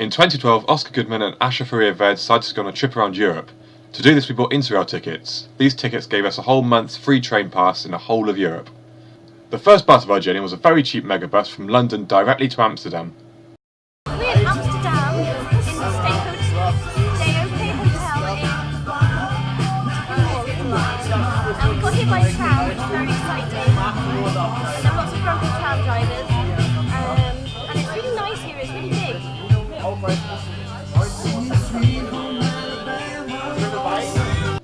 In 2012, Oscar Goodman and Asha decided to go on a trip around Europe. To do this, we bought Interrail tickets. These tickets gave us a whole month's free train pass in the whole of Europe. The first part of our journey was a very cheap megabus from London directly to Amsterdam. We're in Amsterdam, in the Stay OK Hotel and we got hit by a tram, which is very exciting. And there are lots of grumpy tram drivers. And it's really nice here, it's really big.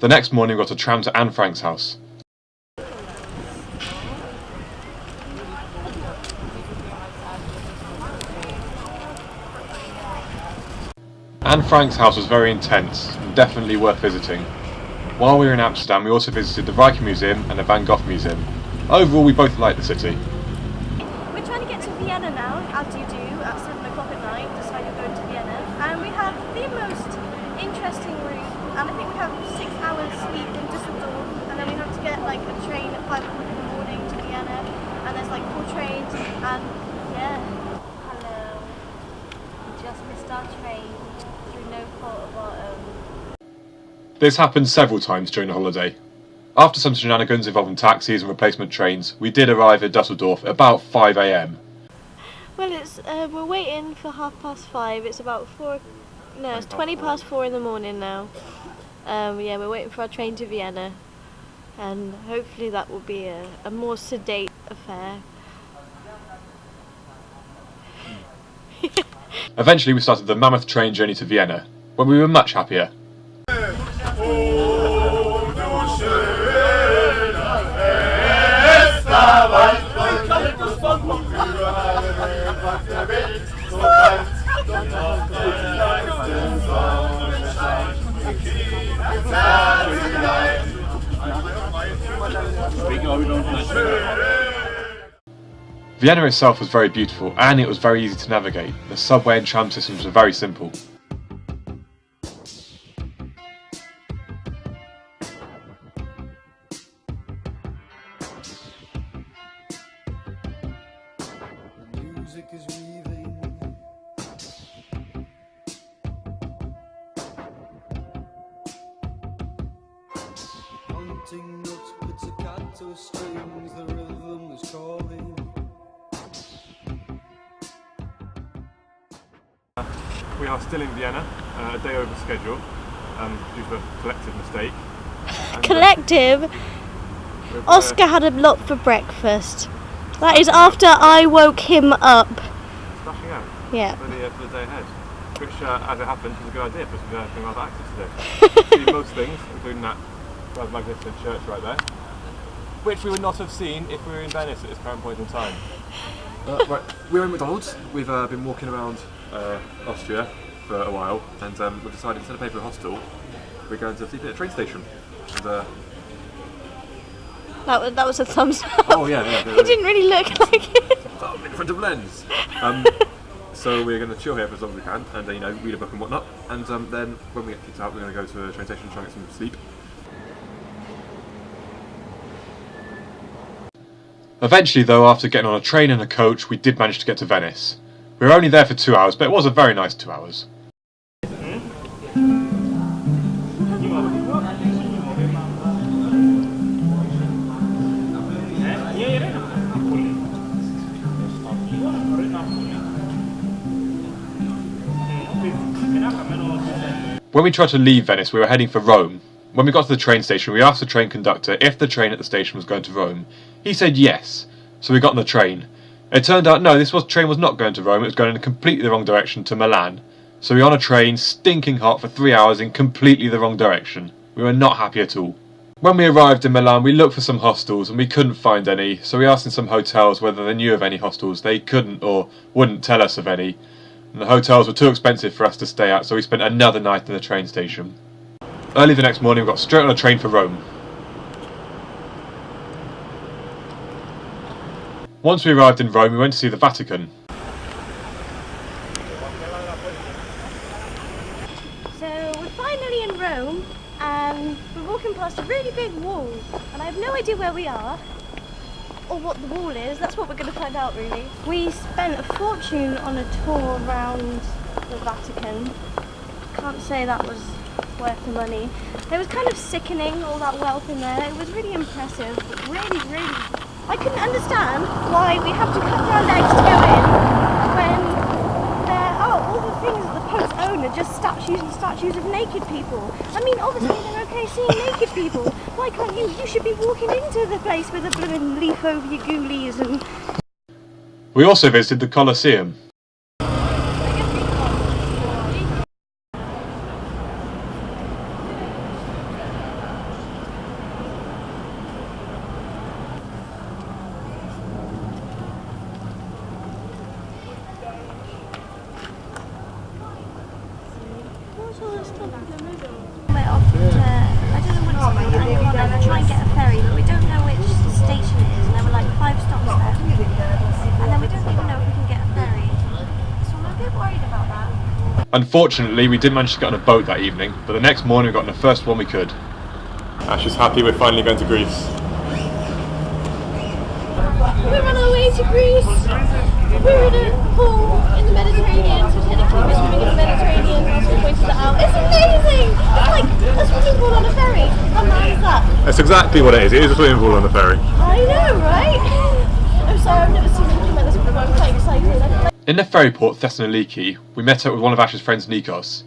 The next morning we got a tram to Anne Frank's house. Anne Frank's house was very intense and definitely worth visiting. While we were in Amsterdam, we also visited the Rijksmuseum Museum and the Van Gogh Museum. Overall, we both liked the city. We're trying to get to Vienna now, as you do, at 7 o'clock at night, decided we're going to Vienna. And we have the most interesting route, and I think we have 6 hours sleep in Düsseldorf, and then we have to get like a train at 5 o'clock in the morning to Vienna, and there's like 4 trains, and yeah. Hello. We just missed our train. No fault of our own. This happened several times during the holiday. After some shenanigans involving taxis and replacement trains, we did arrive in Düsseldorf at about 5 AM. Well, it's we're waiting for 5:30. It's about 4. No, it's 20 past 4 in the morning now. Yeah, we're waiting for our train to Vienna, and hopefully that will be a more sedate affair. Eventually we started the mammoth train journey to Vienna, when we were much happier. Vienna itself was very beautiful and it was very easy to navigate. The subway and tram systems were very simple. We are still in Vienna, a day over schedule, due to a collective mistake. And, collective? Oscar had a lot for breakfast. That is after I woke him up. Splashing out? Yeah. For the day ahead. Which, as it happens, is a good idea because we're going to have access to. See most things, including that rather magnificent church right there, which we would not have seen if we were in Venice at this current point in time. Right, we're in McDonald's. We've been walking around Austria for a while, and we've decided instead of paying for a hostel, we're going to sleep at a train station. And, that was a thumbs up. Oh yeah. He didn't really look like it. Thumb in front of lens. So we're going to chill here for as long as we can, and read a book and whatnot. And then when we get kicked out, we're going to go to a train station and try and get some sleep. Eventually, though, after getting on a train and a coach, we did manage to get to Venice. We were only there for 2 hours, but it was a very nice 2 hours. When we tried to leave Venice, we were heading for Rome. When we got to the train station, we asked the train conductor if the train at the station was going to Rome. He said yes, so we got on the train. It turned out no, train was not going to Rome, it was going in completely the wrong direction to Milan. So we were on a train, stinking hot for 3 hours in completely the wrong direction. We were not happy at all. When we arrived in Milan, we looked for some hostels and we couldn't find any, so we asked in some hotels whether they knew of any hostels. They couldn't or wouldn't tell us of any. And the hotels were too expensive for us to stay at, so we spent another night in the train station. Early the next morning we got straight on a train for Rome. Once we arrived in Rome, we went to see the Vatican. So we're finally in Rome, and we're walking past a really big wall, and I have no idea where we are. or what the wall is. That's what we're going to find out, really. We spent a fortune on a tour around the Vatican. Can't say that was worth the money. It was kind of sickening, all that wealth in there. It was really impressive, but really, I couldn't understand why we have to cut our legs to go in when there are all the things that the Pope's own are just statues and statues of naked people. I mean, obviously they're okay seeing naked people. Why can't you? You should be walking into the place with a blooming leaf over your ghoulies and... We also visited the Colosseum. I don't know what it's called, and we're going to try and get a ferry, but we don't know which station it is, and there were like 5 stops there. And then we don't even know if we can get a ferry. So I'm a bit worried about that. Unfortunately, we didn't manage to get on a boat that evening, but the next morning we got on the first one we could. Ash is happy we're finally going to Greece. We're on our way to Greece. We're in a pool in the Mediterranean, so technically we're swimming in the Mediterranean whilst we pointed that out. It's amazing! It's like a swimming pool on a ferry. How mad is that? That's exactly what it is. It is a swimming pool on the ferry. I know, right? I'm sorry, I've never seen anything like this before. I'm quite excited. In the ferry port Thessaloniki, we met up with one of Ash's friends, Nikos.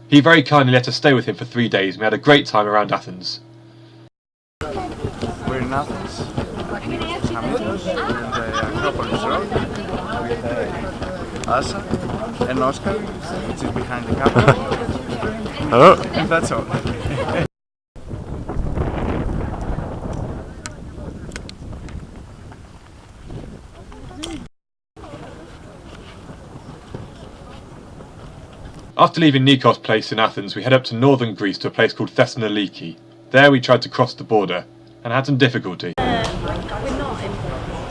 He very kindly let us stay with him for 3 days and we had a great time around Athens. We're in Athens, in the Acropolis Road, with Asha and Oscar, which is behind the camera. Hello. And that's all. After leaving Nikos' place in Athens, we head up to northern Greece to a place called Thessaloniki. There we tried to cross the border and had some difficulty. We're not in.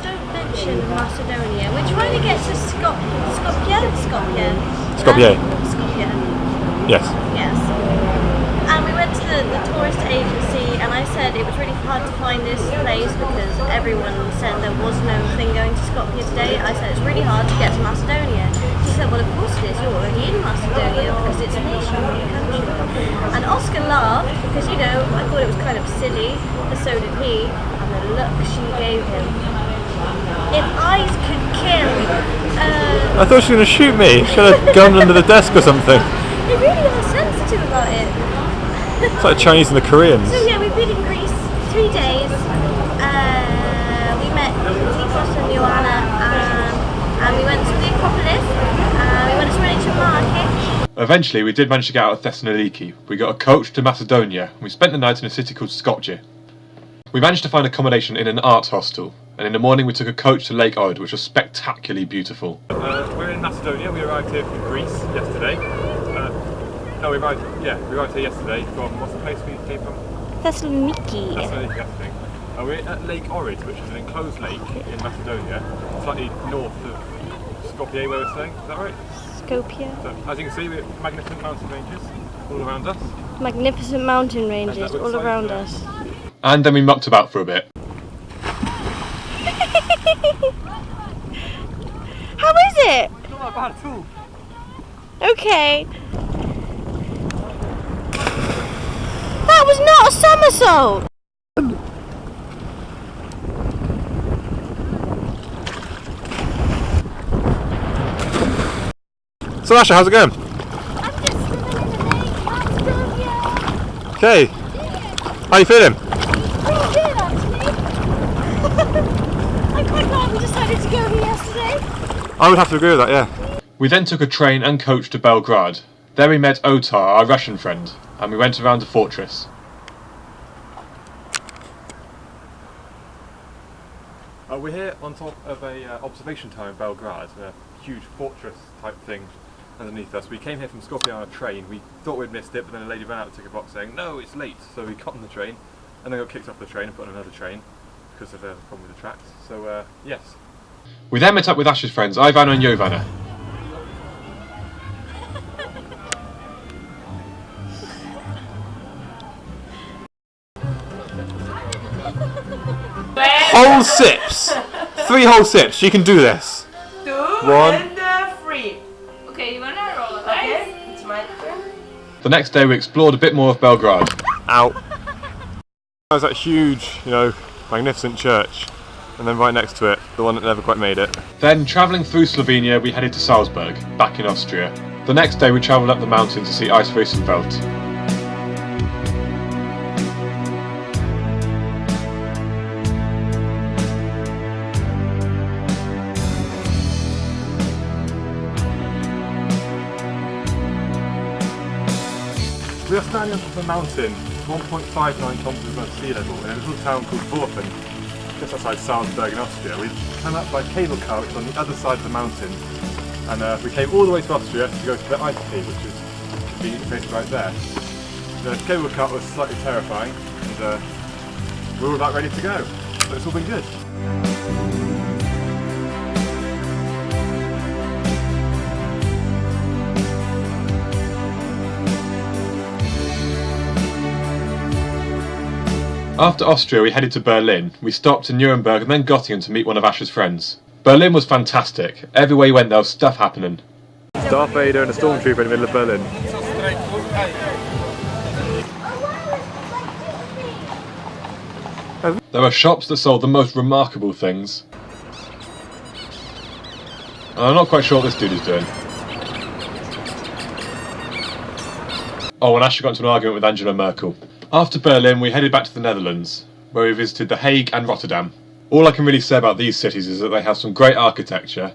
Don't mention Macedonia. We're trying to get to Skopje. Skopje. Yes. Yes. And we went to the tourist agency, and I said it was really hard to find this place because everyone said there was no thing going to Skopje today. I said it's really hard to get to Macedonia. She said, well, of course it is. You're already in Macedonia because it's a nation, not a country. And Oscar laughed because, you know, I thought it was kind of silly, and so did he. And the look she gave him. If eyes could kill. I thought she was going to shoot me. She had a gun under the desk or something. They really are sensitive about it. It's like the Chinese and the Koreans. So yeah, we've been in Greece 3 days. We met Nikos and Joanna, and we went to the Acropolis. We went to an ancient market. Eventually, we did manage to get out of Thessaloniki. We got a coach to Macedonia, and we spent the night in a city called Skopje. We managed to find accommodation in an arts hostel, and in the morning we took a coach to Lake Ohrid, which was spectacularly beautiful. We're in Macedonia. We arrived here from Greece yesterday. We arrived here yesterday from, what's the place we came from? Thessaloniki. Thessaloniki, I think. We're at Lake Ohrid, which is an enclosed lake in Macedonia, slightly north of Skopje, where we're staying. Is that right? Skopje. So, as you can see, we have magnificent mountain ranges all around us. Magnificent mountain ranges all around us. And then we mucked about for a bit. How is it? Not bad at all. Okay. That was not a somersault! So Asha, how's it going? I'm just swimming in the lake, Macedonia. Okay. How are you feeling? Pretty good, actually. I'm quite glad we decided to go here yesterday. I would have to agree with that, yeah. We then took a train and coach to Belgrade. There we met Otar, our Russian friend, and we went around the fortress. We're here on top of a observation tower in Belgrade, a huge fortress type thing underneath us. We came here from Skopje on a train. We thought we'd missed it, but then a lady ran out and took a box saying, no, it's late. So we got on the train, and then got kicked off the train and put on another train because of the problem with the tracks. So, yes. We then met up with Ash's friends, Ivana and Jovana. whole sips. 3 whole sips. You can do this. 2 1. and 3. Okay, you wanna roll the dice? Okay, it's my turn. The next day we explored a bit more of Belgrade. Out. That was that huge, magnificent church. And then right next to it, the one that never quite made it. Then, travelling through Slovenia, we headed to Salzburg, back in Austria. The next day we travelled up the mountain to see Eisfriesenfeld. We are standing on top of the mountain, 1.59 kilometres above sea level, in a little town called Worfen, just outside Salzburg in Austria. We came up by cable car, which is on the other side of the mountain, and we came all the way to Austria to go to the ice peak, which is conveniently placed right there. The cable car was slightly terrifying, and we were about ready to go, but it's all been good. After Austria, we headed to Berlin. We stopped in Nuremberg and then Göttingen to meet one of Asha's friends. Berlin was fantastic. Everywhere you went, there was stuff happening. Darth Vader and a stormtrooper in the middle of Berlin. There were shops that sold the most remarkable things. And I'm not quite sure what this dude is doing. Oh, and Asha got into an argument with Angela Merkel. After Berlin, we headed back to the Netherlands, where we visited The Hague and Rotterdam. All I can really say about these cities is that they have some great architecture,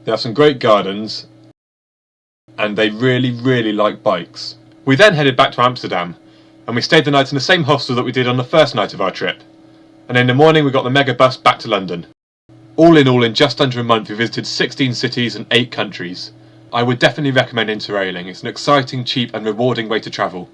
they have some great gardens, and they really, really like bikes. We then headed back to Amsterdam, and we stayed the night in the same hostel that we did on the first night of our trip. And in the morning we got the mega bus back to London. All, in just under a month, we visited 16 cities and 8 countries. I would definitely recommend interrailing. It's an exciting, cheap and rewarding way to travel.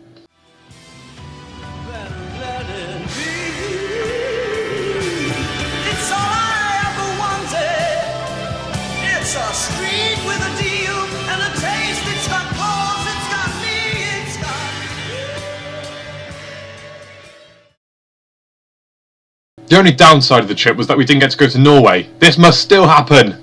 The only downside of the trip was that we didn't get to go to Norway. This must still happen!